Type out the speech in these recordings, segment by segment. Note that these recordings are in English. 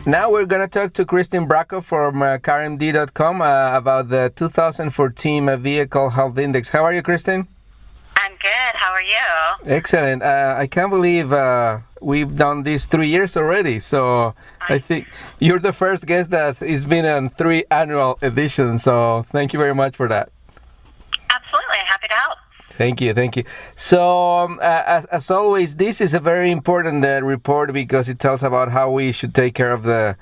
Now we're going to talk to Christine Bracco from CarMD.com about the 2014 Vehicle Health Index. How are you, Christine? I'm good. How are you? Excellent. I can't believe we've done this 3 years already. So I think you're the first guest that has been on 3 annual editions. So thank you very much for that. Absolutely. Happy to help. Thank you. So, as always, this is a very important report because it tells about how we should take care of the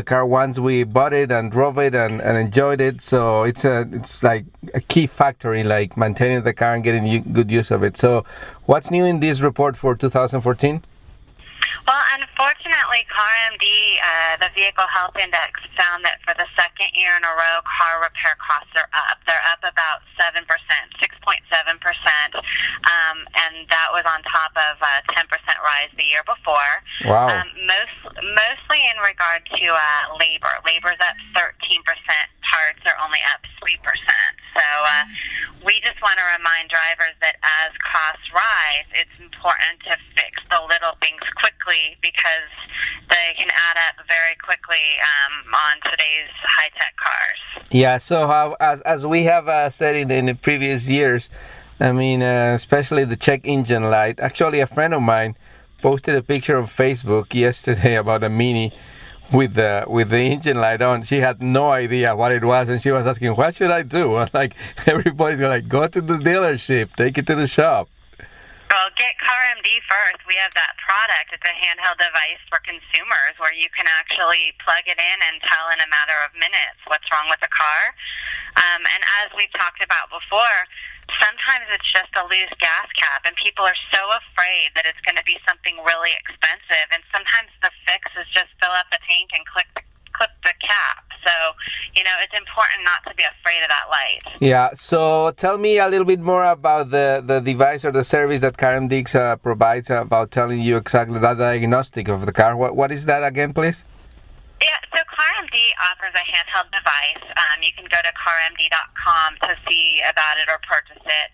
car once we bought it and drove it and enjoyed it. So it's like a key factor in like maintaining the car and getting good use of it. So, what's new in this report for 2014? Well, unfortunately, CarMD, the Vehicle Health Index, found that for the second year in a row, car repair costs are up. They're up about 7%, 6.7%, and that was on top of a 10% rise the year before. Wow. Mostly in regard to labor. Labor's up 13%. Parts are only up 3%. So we just want to remind drivers that as costs rise, it's important to fix the little things quickly because they can add up very quickly on today's high-tech cars. Yeah, so as we have said in the previous years, I mean, especially the check engine light. Actually, a friend of mine posted a picture on Facebook yesterday about a Mini with the engine light on. She had no idea what it was, and she was asking, "What should I do?" Like everybody's like, "Go to the dealership, take it to the shop." Well, get CarMD first. We have that product. It's a handheld device for consumers where you can actually plug it in and tell in a matter of minutes what's wrong with the car. And as we've talked about before, sometimes it's just a loose gas cap, and people are so afraid that it's going to be something really expensive. And sometimes the fix is just fill up the tank and clip the cap. So, it's important not to be afraid of that light. Yeah, so tell me a little bit more about the device or the service that CarMD provides about telling you exactly that diagnostic of the car. What is that again, please? Yeah, so CarMD offers a handheld device. You can go to CarMD.com to see about it or purchase it.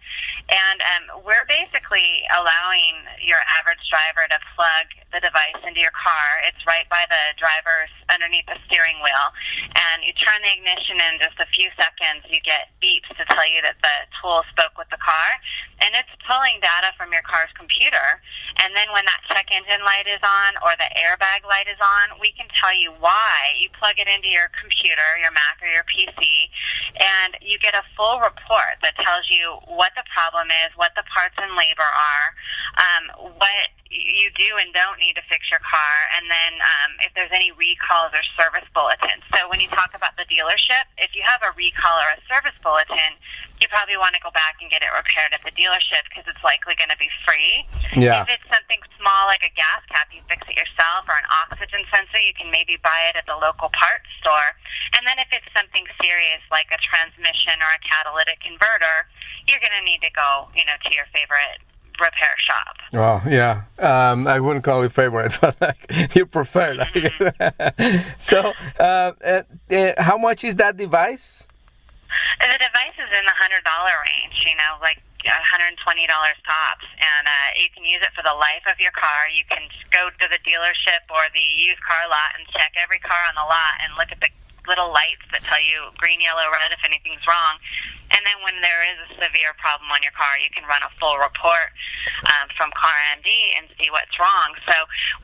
And we're basically allowing your average driver to plug the device into your car. It's right by the driver's underneath the steering wheel. And you turn the ignition in just a few seconds. You get beeps to tell you that the tool spoke with the car. And it's pulling data from your car's computer. And then when that check engine light is on or the airbag light is on, we can tell you why. You plug it into your computer, your Mac or your PC, and you get a full report that tells you what the problem is, what the parts and labor are, what you do and don't need to fix your car, and then if there's any recalls or service bulletins. So when you talk about the dealership, if you have a recall or a service bulletin, you probably want to go back and get it repaired at the dealership because it's likely going to be free. Yeah. If it's something small like a gas cap, you fix it yourself, or an oxygen sensor, you can maybe buy it at the local parts store. And then if it's something serious like a transmission or a catalytic converter, you're going to need to go, to your favorite repair shop. Oh, yeah. I wouldn't call it favorite, but you prefer. So, how much is that device? The device is in the $100 range, like $120 tops, and you can use it for the life of your car. You can go to the dealership or the used car lot and check every car on the lot and look at the little lights that tell you green, yellow, red if anything's wrong. And then when there is a severe problem on your car, you can run a full report from CarMD and see what's wrong. So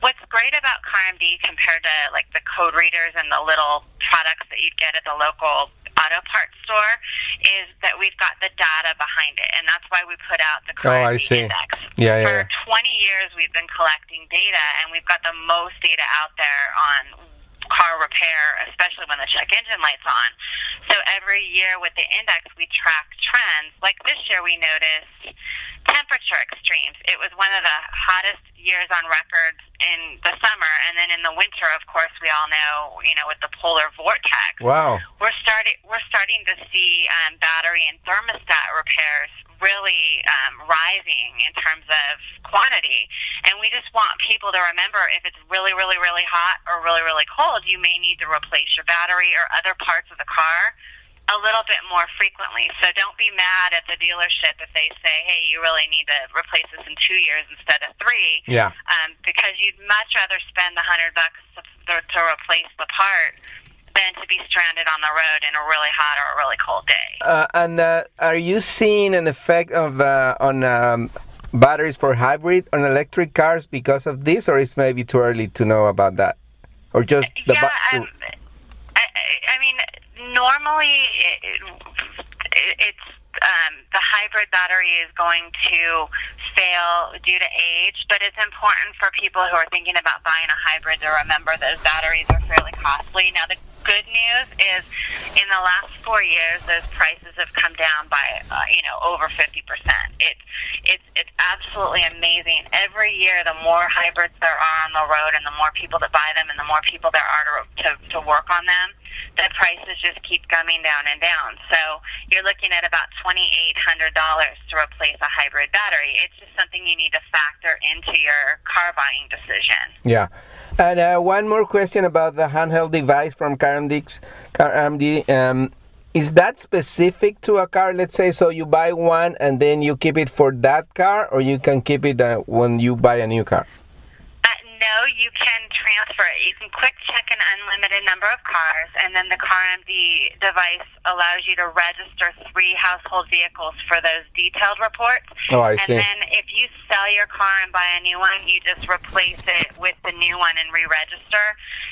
what's great about CarMD compared to like the code readers and the little products that you'd get at the local auto parts store is that we've got the data behind it, and that's why we put out the CarMD Index. For 20 years, we've been collecting data, and we've got the most data out there on car repair, especially when the check engine light's on. So every year with the index, we track trends. Like this year, we noticed temperature extremes. It was one of the hottest years on record in the summer, and then in the winter, of course, we all know, with the polar vortex. Wow. We're starting to see battery and thermostat repairs really rising in terms of quantity. And we just want people to remember if it's really, really, really hot or really, really cold, you may need to replace your battery or other parts of the car a little bit more frequently. So don't be mad at the dealership if they say, hey, you really need to replace this in 2 years instead of 3. Yeah. Because you'd much rather spend the $100 to replace the part than to be stranded on the road in a really hot or a really cold day. And are you seeing an effect of on batteries for hybrid on electric cars because of this, or is maybe too early to know about that, or just the I mean, normally it's the hybrid battery is going to fail due to age, but it's important for people who are thinking about buying a hybrid to remember those batteries are fairly costly. Now, the good news is in the last 4 years, those prices have come down by over 50%. It's absolutely amazing. Every year, the more hybrids there are on the road, and the more people that buy them, and the more people there are to work on them, the prices just keep coming down and down. So you're looking at about $2,800 to replace a hybrid battery. It's just something you need to factor into your car buying decision. Yeah. And one more question about the handheld device from CarMD. Is that specific to a car? Let's say, so you buy one and then you keep it for that car, or you can keep it when you buy a new car? No, you can transfer it. You can quick check an unlimited number of cars, and then the CarMD device allows you to register 3 household vehicles for those detailed reports. Oh, I see. And then if you sell your car and buy a new one, you just replace it with the new one and re-register.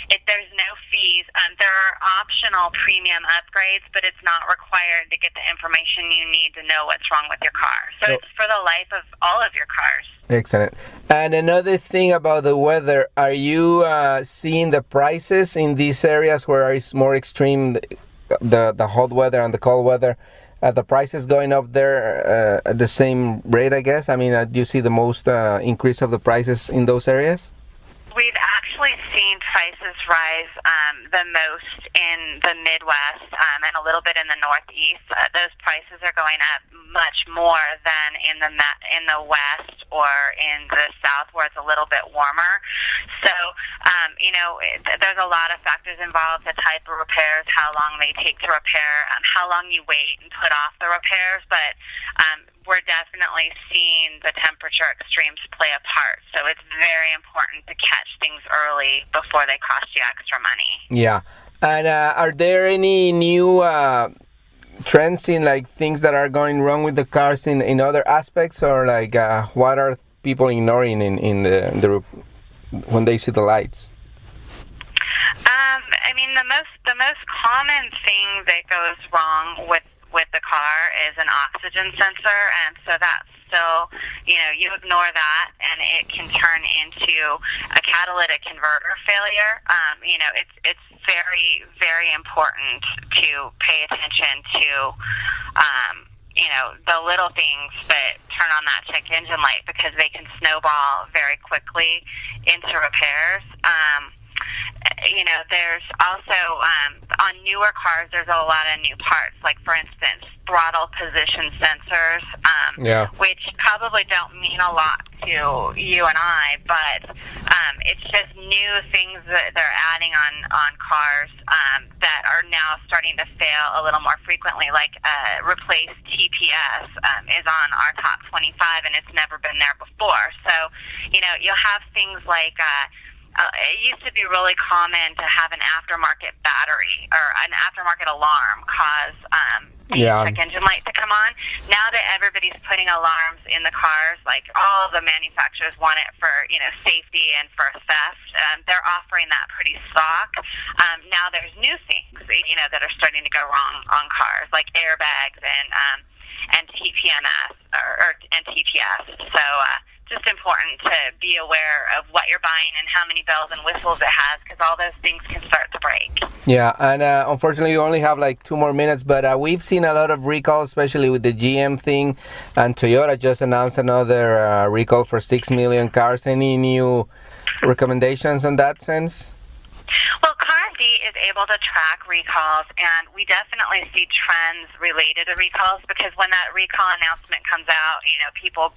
There's no fees. There are optional premium upgrades, but it's not required to get the information you need to know what's wrong with your car. So it's for the life of all of your cars. Excellent. And another thing about the weather, are you seeing the prices in these areas where it's more extreme, the hot weather and the cold weather, the prices going up there at the same rate, I guess? I mean, do you see the most increase of the prices in those areas? We've actually seen prices rise the most in the Midwest and a little bit in the Northeast. Those prices are going up much more than in the West or in the South, where it's a little bit warmer. So, there's a lot of factors involved: the type of repairs, how long they take to repair, how long you wait and put off the repairs. But we're definitely seeing the temperature extremes play a part. So it's very important to catch things early before they cost you extra money. Yeah. And are there any new trends in like things that are going wrong with the cars in other aspects, or like what are people ignoring in the when they see the lights? I mean, the most common thing that goes wrong with the car is an oxygen sensor, and so that's still, you ignore that and it can turn into a catalytic converter failure. It's very, very important to pay attention to, the little things that turn on that check engine light, because they can snowball very quickly into repairs. There's also, on newer cars, there's a lot of new parts, like, for instance, throttle position sensors, which probably don't mean a lot to you and I, but it's just new things that they're adding on cars that are now starting to fail a little more frequently, like replace TPS is on our top 25, and it's never been there before. So, you'll have things like it used to be really common to have an aftermarket battery or an aftermarket alarm cause the check engine light to come on. Now that everybody's putting alarms in the cars, like all the manufacturers want it for safety and for theft, they're offering that pretty stock. Now there's new things that are starting to go wrong on cars, like airbags and TPMS and TPS. So just important to be aware of what you're buying and how many bells and whistles it has, because all those things can start to break. Yeah, and unfortunately you only have like 2 more minutes, but we've seen a lot of recalls, especially with the GM thing, and Toyota just announced another recall for 6 million cars. Any new recommendations in that sense? Well, CarMD is able to track recalls, and we definitely see trends related to recalls, because when that recall announcement comes out, people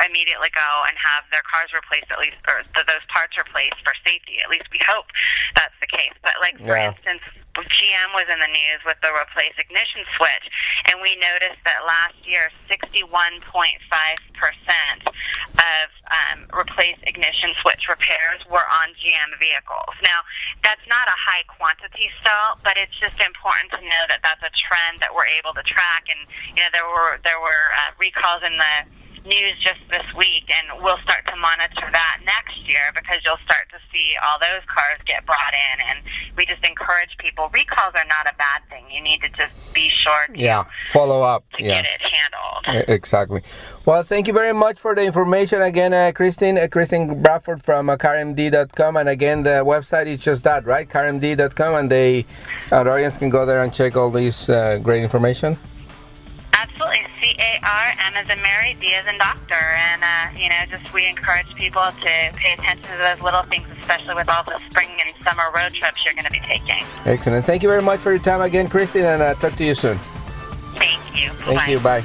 immediately go and have their cars replaced, at least, or those parts replaced for safety. At least we hope that's the case. But for instance, GM was in the news with the replace ignition switch, and we noticed that last year 61.5% replace ignition switch repairs were on GM vehicles. Now, that's not a high quantity still, but it's just important to know that that's a trend that we're able to track. And there were recalls in the news just this week, and we'll start to monitor that next year because you'll start to see all those cars get brought in. And we just encourage people. Recalls are not a bad thing. You need to just be sure to follow up to get it handled. Exactly. Well, thank you very much for the information again, Christine Bradford from CarMD.com. And again, the website is just that, right? CarMD.com, and our audience can go there and check all these great information. Absolutely. CARM as in Mary, D as in doctor. And, just we encourage people to pay attention to those little things, especially with all the spring and summer road trips you're going to be taking. Excellent. Thank you very much for your time again, Christine, and talk to you soon. Thank you. Thank you. Bye.